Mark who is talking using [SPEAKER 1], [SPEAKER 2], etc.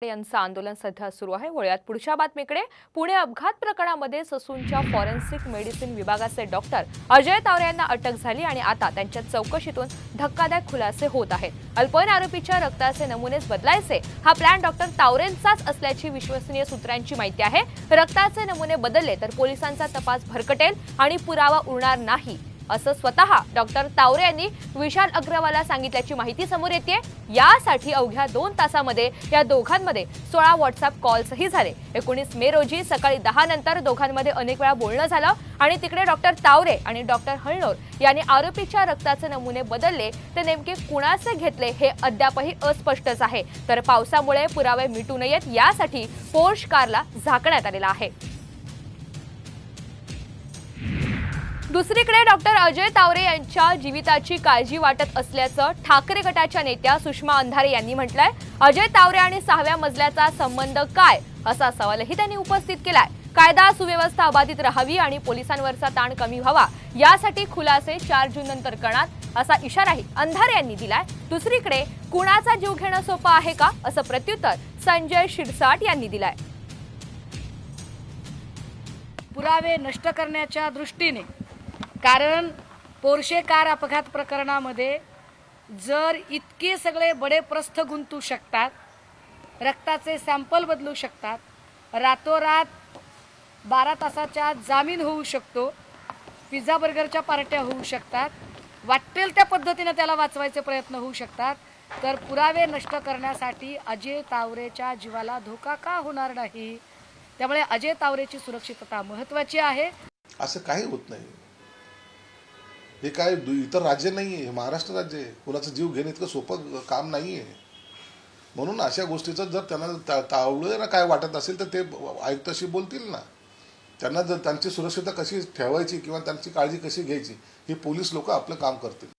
[SPEAKER 1] यांचं आंदोलन सध्या सुरू आहे। वळूयात पुढच्या बातमीकडे। पुणे अपघात प्रकरणामध्ये ससूनच्या फॉरेन्सिक मेडिसिन विभागाचे डॉक्टर अजय तावरे यांना अटक झाली आणि आता त्यांच्या चौकशीतून धक्कादायक खुलासे होत आहेत। अल्पवयीन आरोपीच्या रक्ताचे नमुनेच बदलायचे हा प्लॅन डॉक्टर तावरेंचाच असल्याची विश्वसनीय सूत्रांची माहिती आहे। रक्ताचे नमुने बदलले तर पोलिसांचा तपास भरकटेल आणि पुरावा उरणार नाही असं स्वतः डॉक्टर तावरे यांनी विशाल अग्रवालला सांगितल्याची माहिती समोर येते। यासाठी अवघ्या 2 तासांमध्ये या दोघांमध्ये 16 व्हॉट्सअप कॉल्सही झाले। 19 मे रोजी सकाळी 10 नंतर दोघांमध्ये अनेक वेळा बोलणं झालं आणि तिकडे डॉक्टर तावरे आणि डॉक्टर हळनोर यांनी आरोपीच्या रक्ताचे नमुने बदलले ते नेमके कुणाचे घेतले हे अद्यापही अस्पष्टच आहे। तर पावसामुळे पुरावे मिटू नयेत यासाठी पोर्श कारला झाकण्यात आलेला आहे। दुसरीकडे डॉक्टर अजय तावरे यांच्या जीविताची काळजी वाटत असल्याचं ठाकरे गटाच्या नेत्या सुषमा अंधारे यांनी म्हटलंय। अजय तावरे आणि 6व्या मजल्याचा संबंध काय असा सवालही त्यांनी उपस्थित केलाय। कायदा सुव्यवस्था अबाधित राहावी आणि पोलिसांवरचा ताण कमी व्हावा यासाठी खुलासे 4 जून नंतर करणार असा इशाराही अंधारे यांनी दिलाय। दुसरीकडे कुणाचा जीव घेणं सोपं आहे का असं प्रत्युत्तर संजय शिरसाट यांनी दिलाय।
[SPEAKER 2] पुरावे नष्ट करण्याच्या दृष्टीने कारण पोर्शे कार अपघात प्रकरणामध्ये जर इतके सगळे बडे प्रस्थ गुंतू शकतात, रक्ताचे सॅम्पल बदलू शकतात, रातोरात 12 तासाच्या जामीन होऊ शकतो, पिझ्झा बर्गरच्या पार्ट्या होऊ शकतात, वाटेल त्या पद्धतीने त्याला वाचवायचे प्रयत्न होऊ शकतात, तर पुरावे नष्ट करण्यासाठी अजय तावरेच्या जीवाला धोका का होणार नाही? त्यामुळे अजय तावरेची सुरक्षितता महत्त्वाची आहे।
[SPEAKER 3] असं काही होत नाही। हे काय इतर राज्य नाहीये, महाराष्ट्र राज्य आहे। कुणाचा जीव घेणे इतकं सोपं काम नाहीये। म्हणून अशा गोष्टीचं जर त्यांना तावडेला काय वाटत असेल तर ते आयुक्ताशी बोलतील ना। त्यांना जर त्यांची सुरक्षितता कशी ठेवायची किंवा त्यांची काळजी कशी घ्यायची हे पोलीस लोक आपलं काम करतील।